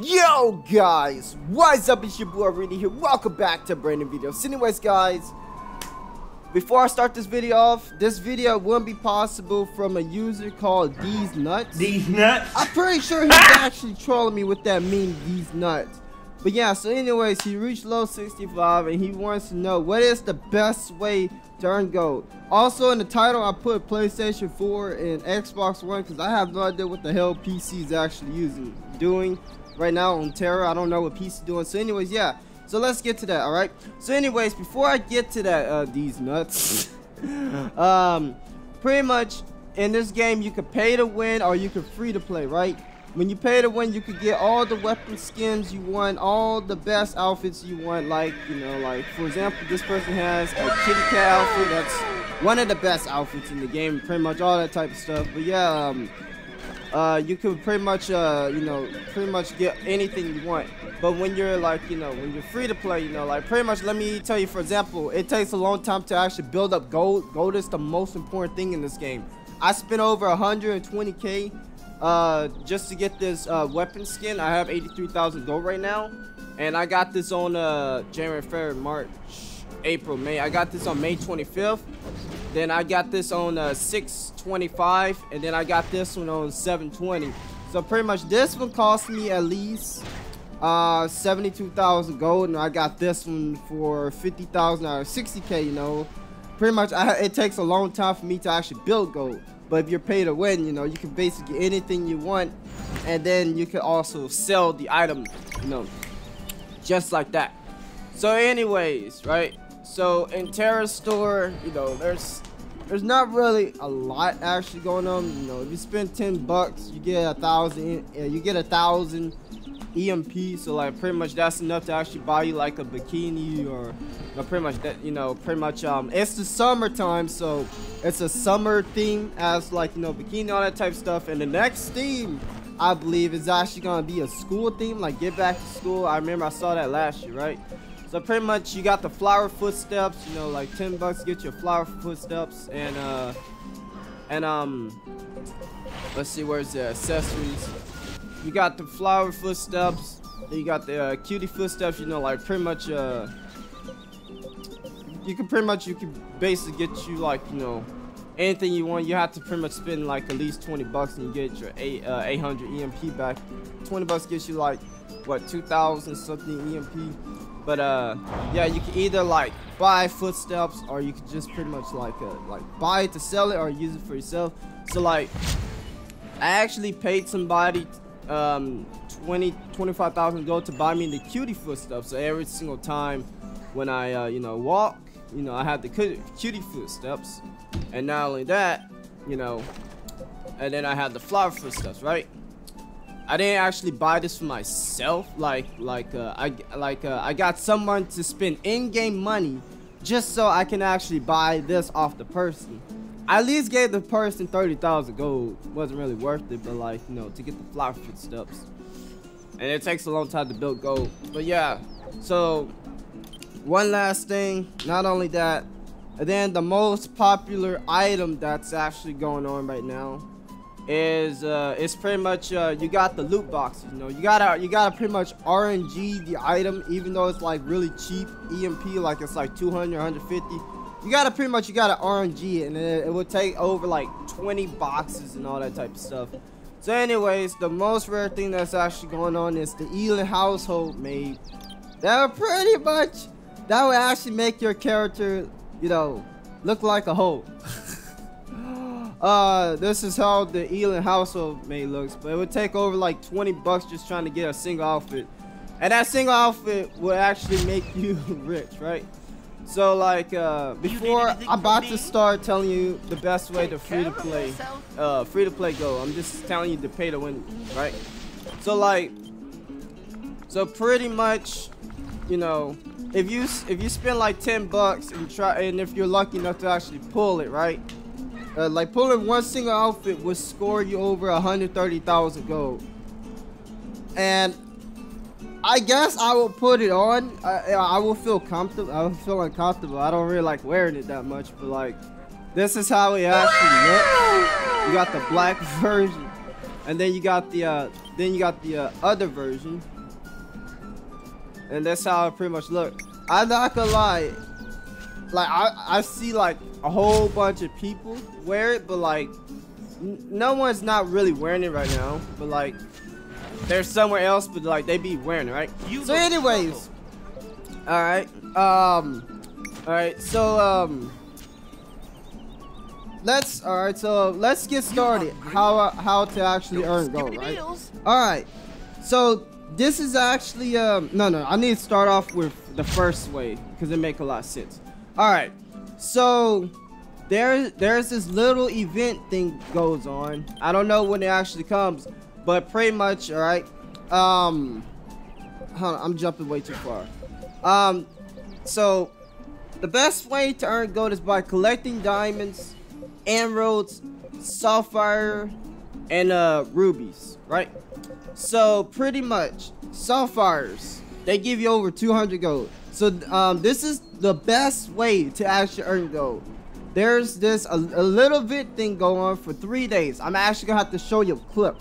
Yo guys, what's up? It's your boy Reedy here. Welcome back to a brand new video. So anyways guys, before I start this video off, this video wouldn't be possible from a user called These Nuts. These Nuts? I'm pretty sure he's actually trolling me with that meme, These Nuts. But yeah, so anyways, he reached low 65 and he wants to know what is the best way to earn gold. Also in the title I put PlayStation 4 and Xbox One because I have no idea what the hell PC is actually doing right now on Tera. I don't know what PC is doing. So anyways, yeah, so let's get to that. All right, so anyways, before I get to that, These Nuts, pretty much in this game you could pay to win or you could free to play, right? When you pay to win, you could get all the weapon skins you want, all the best outfits you want. Like, you know, like for example, this person has a kitty cat outfit. That's one of the best outfits in the game. Pretty much all that type of stuff. But yeah, you could pretty much, you know, pretty much get anything you want. But when you're like, you know, when you're free to play, you know, like pretty much, let me tell you, for example, it takes a long time to actually build up gold. Gold is the most important thing in this game. I spent over 120K. Just to get this weapon skin. I have 83,000 gold right now, and I got this on January, February, March, April, May. I got this on May 25th. Then I got this on 6/25, and then I got this one on 7/20. So pretty much this one cost me at least 72,000 gold, and I got this one for 50,000 or 60K. You know, pretty much it takes a long time for me to actually build gold. But if you're paid to win, you know, you can basically get anything you want, and then you can also sell the item, you know, just like that. So anyways, right, so in Tera's store, you know, there's not really a lot actually going on. You know, if you spend 10 bucks, you get 1,000, you get 1,000 EMP. So like pretty much that's enough to actually buy you like a bikini, or pretty much that, you know, pretty much it's the summertime, so it's a summer theme as like, you know, bikini, all that type of stuff. And the next theme I believe is actually gonna be a school theme, like get back to school. I remember I saw that last year, right? So pretty much you got the flower footsteps, you know, like 10 bucks get your flower footsteps, and let's see, where's the accessories. You got the flower footsteps, you got the cutie footsteps, you know, like pretty much you can basically get you like, you know, anything you want. You have to pretty much spend like at least 20 bucks and you get your 800 EMP back. 20 bucks gets you like what, 2,000 something EMP. But yeah, you can either like buy footsteps, or you can just pretty much like buy it to sell it or use it for yourself. So like I actually paid somebody 25,000 gold to buy me the cutie footsteps. So every single time when I you know, walk, you know, I have the cutie footsteps. And not only that, you know, and then I have the flower footsteps, right? I didn't actually buy this for myself. I got someone to spend in-game money just so I can actually buy this off the person. I at least gave the person 30,000 gold. Wasn't really worth it, but like, you know, to get the flower footsteps. And it takes a long time to build gold. But yeah, so one last thing, not only that, and then the most popular item that's actually going on right now is it's pretty much you got the loot boxes. You know, you gotta pretty much RNG the item, even though it's like really cheap EMP, like it's like 200 150. You gotta RNG it, and it would take over like 20 boxes and all that type of stuff. So anyways, the most rare thing that's actually going on is the Elin household maid. That would actually make your character, you know, look like a hoe. This is how the Elin household maid looks, but it would take over like 20 bucks just trying to get a single outfit, and that single outfit would actually make you rich, right? So like before I'm about to start telling you the best way to free to play go, I'm just telling you to pay to win, right? So like, so pretty much, you know, if you spend like 10 bucks and if you're lucky enough to actually pull it, right? Like pulling one single outfit would score you over 130,000 gold. And I guess I will put it on. I will feel comfortable. I will feel uncomfortable. I don't really like wearing it that much, but like, this is how it actually looks. You got the black version, and then you got the then you got the other version, and that's how it pretty much look. I'm not gonna lie, like I see like a whole bunch of people wear it, but like no one's not really wearing it right now. But like they're somewhere else, but like they be wearing it, right? So anyways, all right, so let's get started. How to actually earn gold, right? All right, so this is actually no, I need to start off with the first way because it make a lot of sense. All right, so there's this little event thing goes on. I don't know when it actually comes, but pretty much, all right. Hold on, I'm jumping way too far. So the best way to earn gold is by collecting diamonds, emeralds, sapphire, and rubies, right? So pretty much sapphires, they give you over 200 gold. So this is the best way to actually earn gold. There's this a little bit thing going on for 3 days. I'm actually gonna have to show you a clip.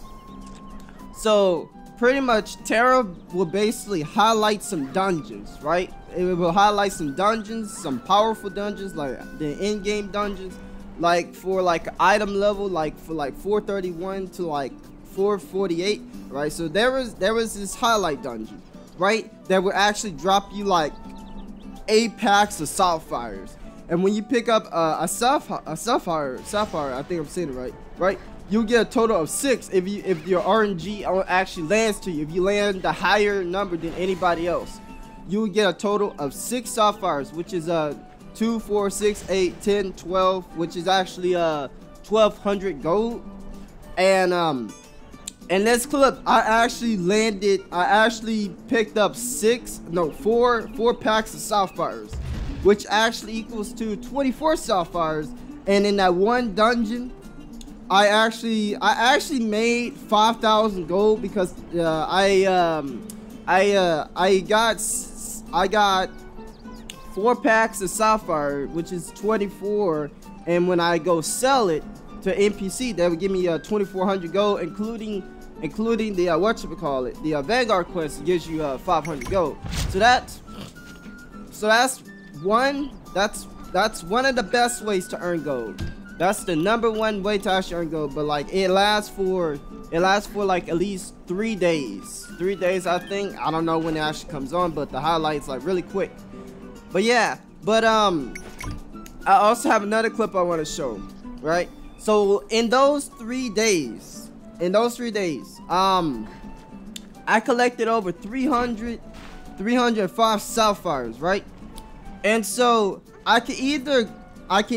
So pretty much Tera will basically highlight some dungeons, right? It will highlight some dungeons, some powerful dungeons, like the in-game dungeons, like for like item level, like for like 431 to like 448, right? So there was this highlight dungeon, right, that would actually drop you like 8 packs of sapphires. And when you pick up a sapphire, I think I'm saying it right? You'll get a total of 6 if your RNG actually lands to you. If you land the higher number than anybody else, you will get a total of 6 sapphires, which is 2, 4, 6, 8, 10, 12, which is actually 1,200 gold. And in this clip, I actually picked up 4 packs of sapphires, which actually equals to 24 sapphires. And in that one dungeon, I actually made 5,000 gold because I got 4 packs of sapphire, which is 24, and when I go sell it to NPC, they would give me 2,400 gold, including the whatchamacallit, the Vanguard quest gives you 500 gold. So that's one of the best ways to earn gold. That's the #1 way to actually earn gold, but like it lasts for like at least 3 days. 3 days, I think. I don't know when it actually comes on, but the highlights like really quick. But yeah, I also have another clip I want to show, right? So in those 3 days, I collected over 305 sapphires, right? And so I can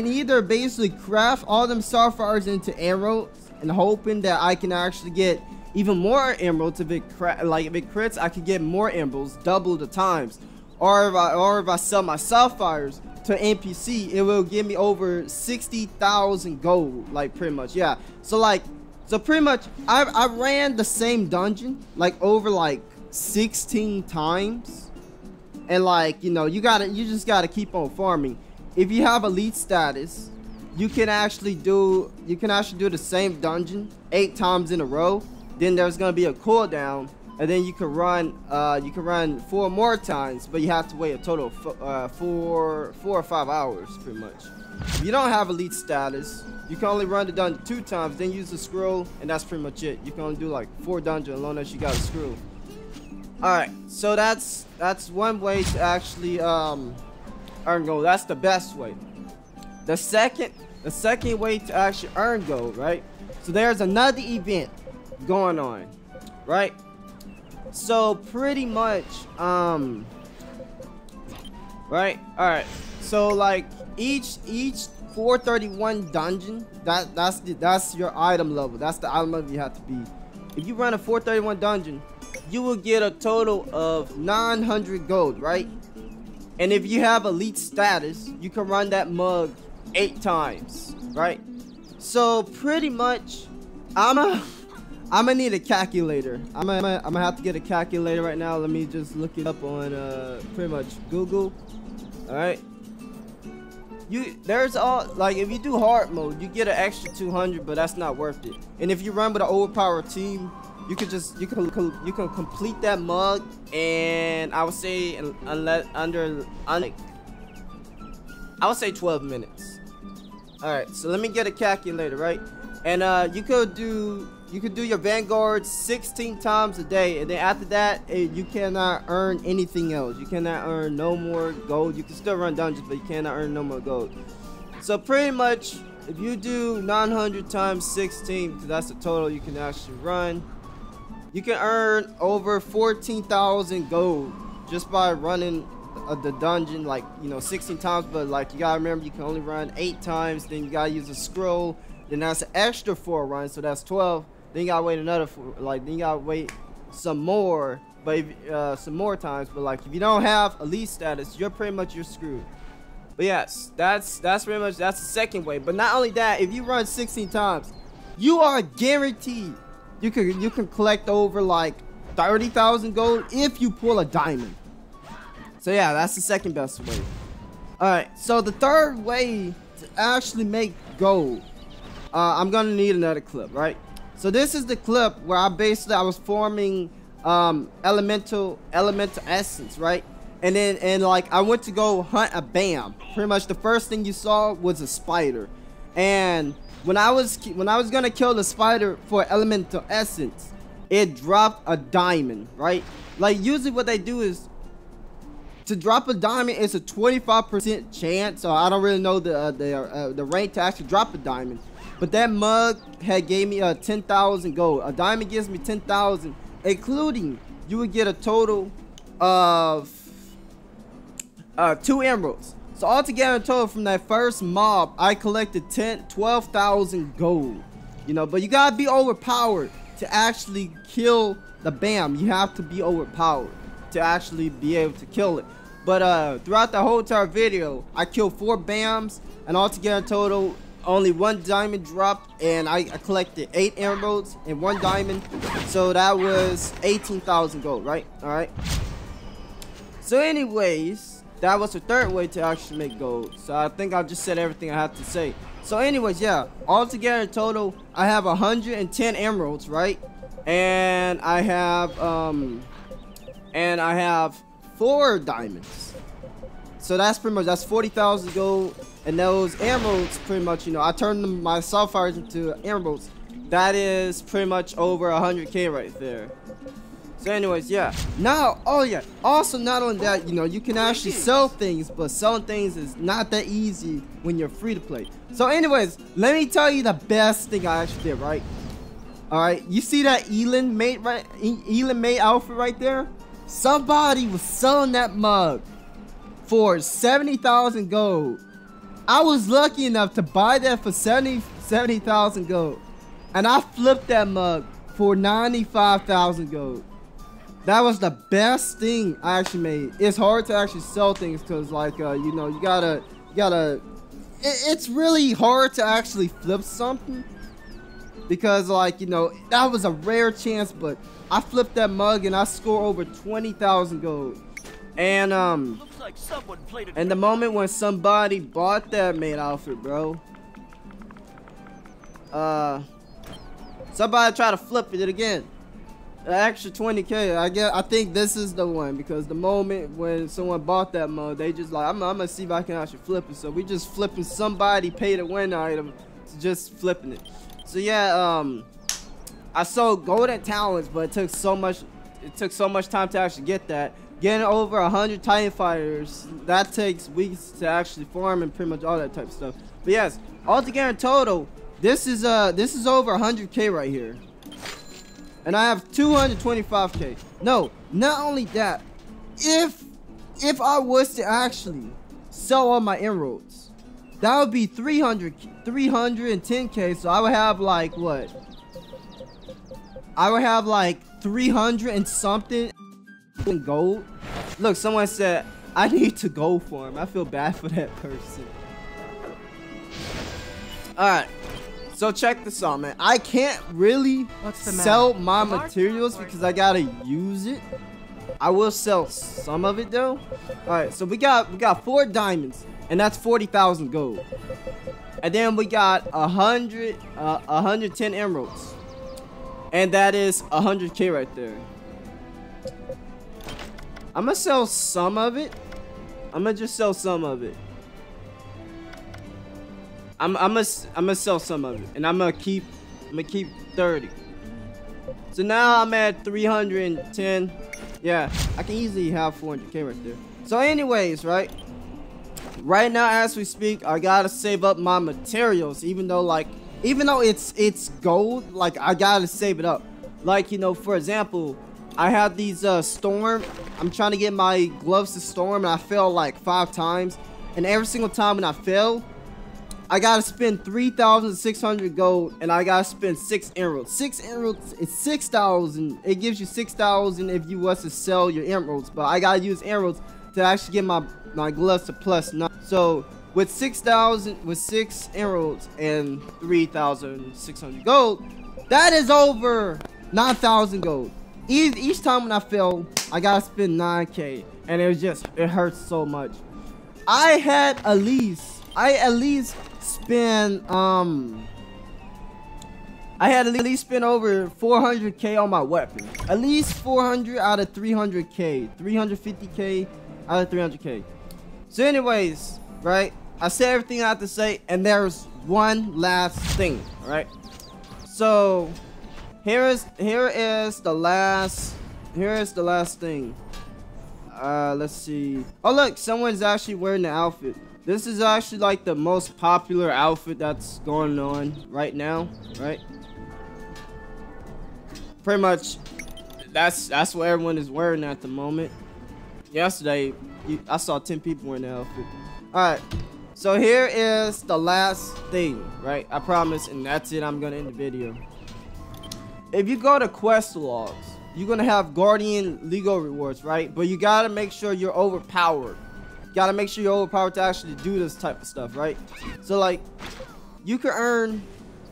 either basically craft all them sapphires into emeralds and hoping that I can actually get even more emeralds. If it crits, I could get more emeralds, double the times. Or if I sell my sapphires to NPC, it will give me over 60,000 gold, like pretty much, yeah. So pretty much, I ran the same dungeon like over like 16 times, and like you just gotta keep on farming. If you have elite status, you can actually do the same dungeon 8 times in a row. Then there's gonna be a cooldown, and then you can run 4 more times, but you have to wait a total of 4 or 5 hours, pretty much. If you don't have elite status, you can only run the dungeon 2 times, then use the scroll, and that's pretty much it. You can only do like 4 dungeons as long as you got a scroll. All right, so that's one way to actually earn gold. That's the best way. The second way to actually earn gold, right? So there's another event going on, right? So pretty much, right? All right. So like each 431 dungeon, that's your item level. That's the item level you have to be. If you run a 431 dungeon, you will get a total of 900 gold, right? And if you have elite status, you can run that mug 8 times, right? So pretty much, I'm gonna need a calculator. I'm gonna have to get a calculator right now. Let me just look it up on pretty much Google. All right. There's all like if you do hard mode, you get an extra 200, but that's not worth it. And if you run with an overpowered team, you can complete that mug, and I would say I would say 12 minutes. All right, so let me get a calculator, right? And you could do your Vanguard 16 times a day, and then after that, you cannot earn anything else. You cannot earn no more gold. You can still run dungeons, but you cannot earn no more gold. So pretty much, if you do 900 times 16, because that's the total you can actually run, you can earn over 14,000 gold just by running the dungeon, like, you know, 16 times. But like, you gotta remember, you can only run 8 times. Then you gotta use a scroll. Then that's an extra 4 runs, so that's 12. Then you gotta wait another 4, like, then you gotta wait some more, but some more times. But like, if you don't have elite status, you're screwed. But yes, that's pretty much, that's the second way. But not only that, if you run 16 times, you are guaranteed you can collect over like 30,000 gold if you pull a diamond. So yeah, that's the second best way. All right, so the third way to actually make gold, I'm gonna need another clip, right? So this is the clip where I was forming elemental essence, right? And like, I went to go hunt a bam. Pretty much the first thing you saw was a spider, and when I was gonna kill the spider for elemental essence, it dropped a diamond, right? Like, usually what they do is, to drop a diamond, it's a 25% chance. So I don't really know the rate to actually drop a diamond. But that mug had gave me 10,000 gold. A diamond gives me 10,000, including you would get a total of 2 emeralds. So altogether in total from that first mob, I collected 12,000 gold. You know, but you gotta be overpowered to actually kill the bam. You have to be overpowered to actually be able to kill it. But throughout the whole entire video, I killed 4 bams, and altogether in total, only 1 diamond dropped, and I collected 8 emeralds and 1 diamond. So that was 18,000 gold, right? All right. So anyways, that was the third way to actually make gold. So I think I just said everything I have to say. So anyways, yeah, altogether in total, I have 110 emeralds, right? And I have 4 diamonds. So that's pretty much, that's 40,000 gold. And those emeralds, pretty much, you know, I turned them, my sapphires into emeralds. That is pretty much over 100k right there. So anyways, yeah. Now, oh yeah, also not only that, you know, you can actually sell things, but selling things is not that easy when you're free to play. So anyways, let me tell you the best thing I actually did, right? All right, you see that Elon mate outfit right there? Somebody was selling that mug for 70,000 gold. I was lucky enough to buy that for 70,000 gold, and I flipped that mug for 95,000 gold. That was the best thing I actually made. It's hard to actually sell things because, like, you know, you gotta. It's really hard to actually flip something because, like, you know, that was a rare chance. But I flipped that mug and I scored over 20,000 gold. And like the moment when somebody bought that main outfit, bro, somebody tried to flip it again. An extra 20k. I think this is the one, because the moment when someone bought that mug, they just like, I'm gonna see if I can actually flip it. So we just flipping somebody pay to win item to just flipping it. So yeah, I sold golden talents, but it took so much time to actually get that. Getting over 100 Titan fighters, that takes weeks to actually farm and pretty much all that type of stuff. But yes, altogether in total, this is over 100k right here. And I have 225k. No, not only that, if I was to actually sell all my emeralds, that would be 310k. So I would have like what? I would have like 300 and something gold. Look, someone said I need to go for him. I feel bad for that person. Alright, so check this out, man. I can't really sell my materials because I gotta use it. I will sell some of it though. Alright, so we got 4 diamonds, and that's 40,000 gold. And then we got 110 emeralds. And that is 100K right there. I'm gonna sell some of it. I'm gonna just sell some of it. I'm gonna sell some of it, and I'm gonna keep 30. So now I'm at 310. Yeah, I can easily have 400K right there. So anyways, right now as we speak, I gotta save up my materials, even though it's gold, like I gotta save it up. Like, you know, for example, I have these storm. I'm trying to get my gloves to storm, and I fell like 5 times, and every single time when I fail, I gotta spend 3,600 gold, and I gotta spend 6 emeralds. 6 emeralds is 6,000. It gives you 6,000 if you was to sell your emeralds, but I gotta use emeralds to actually get my gloves to +9. So with 6,000, with 6 emeralds and 3,600 gold, that is over 9,000 gold. Each time when I fail, I gotta spend 9K, and it hurts so much. I at least spend over 400K on my weapon. At least 400 out of 300K, 350K out of 300K. So anyways, right, I said everything I have to say, and there's one last thing. All right, so here is the last thing. Let's see. Oh look, someone's actually wearing the outfit. This is actually like the most popular outfit that's going on right now, right? Pretty much that's what everyone is wearing at the moment. Yesterday I saw 10 people wearing the outfit. Alright, so here is the last thing, right? I promise, and that's it. I'm gonna end the video. If you go to quest logs, you're gonna have guardian legal rewards, right? But you gotta make sure you're overpowered. You gotta make sure you're overpowered to actually do this type of stuff, right? So like, you can earn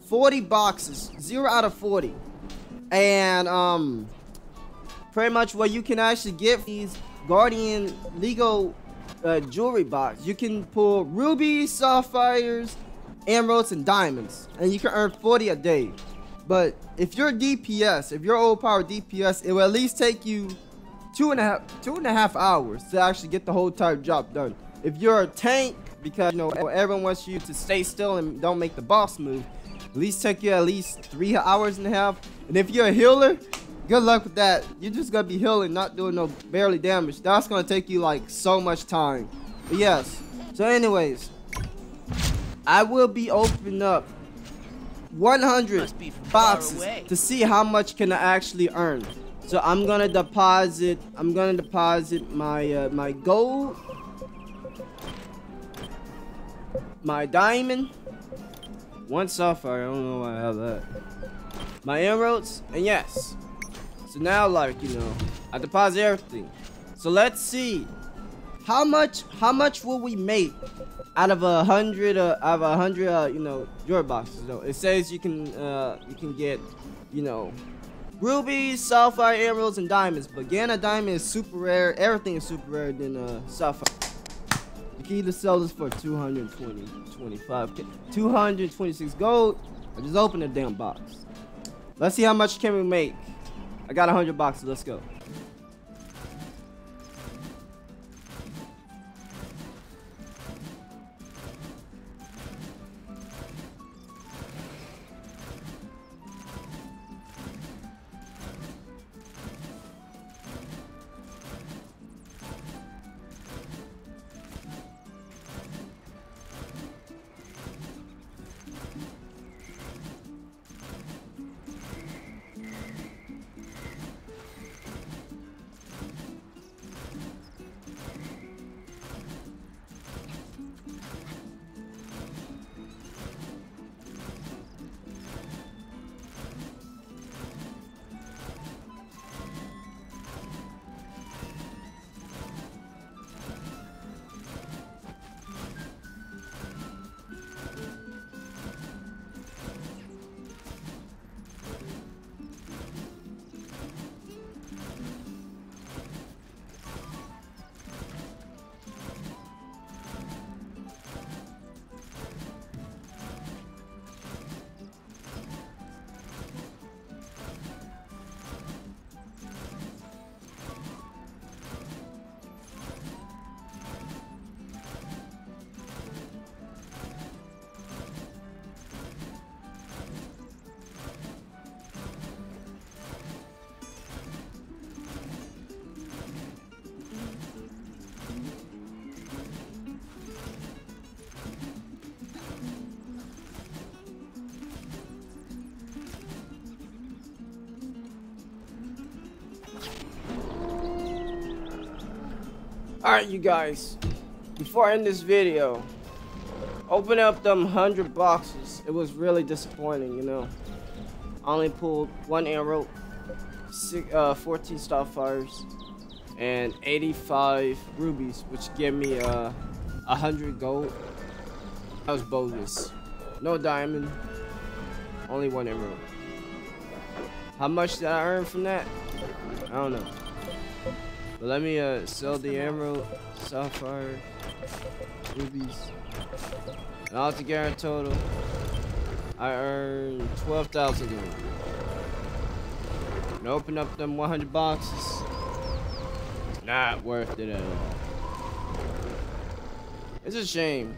40 boxes, 0 out of 40, and pretty much what you can actually get these guardian legal jewelry box. You can pull rubies, sapphires, emeralds, and diamonds, and you can earn 40 a day. But if you're DPS, if you're overpowered DPS, it will at least take you two and a half hours to actually get the whole entire job done. If you're a tank, because you know everyone wants you to stay still and don't make the boss move, at least take you at least 3 hours and a half. And if you're a healer, good luck with that. You're just gonna be healing, not doing no barely damage. That's gonna take you like so much time. But yes. So anyways, I will be opening up 100 boxes to see how much can I actually earn. So I'm gonna deposit my my gold, my diamond, 1 sapphire. I don't know why I have that. My emeralds, and yes. So now, like, you know, I deposit everything. So let's see how much will we make out of 100 you know, jewelry boxes. Though it says you can get, you know, rubies, sapphire, emeralds, and diamonds. But again, a diamond is super rare. Everything is super rare than sapphire. You can either sell this for 25K, 226 gold, or just open the damn box. Let's see how much can we make. I got 100 boxes. Let's go. Alright, you guys. Before I end this video, open up them 100 boxes. It was really disappointing, you know. I only pulled 1 arrow, 14 starfires, and 85 rubies, which gave me 100 gold. That was bogus. No diamond, only 1 emerald. How much did I earn from that? I don't know. But let me sell the emerald, sapphire, rubies, and altogether total, I earned 12,000 gold. And open up them 100 boxes. Not worth it at all. It's a shame.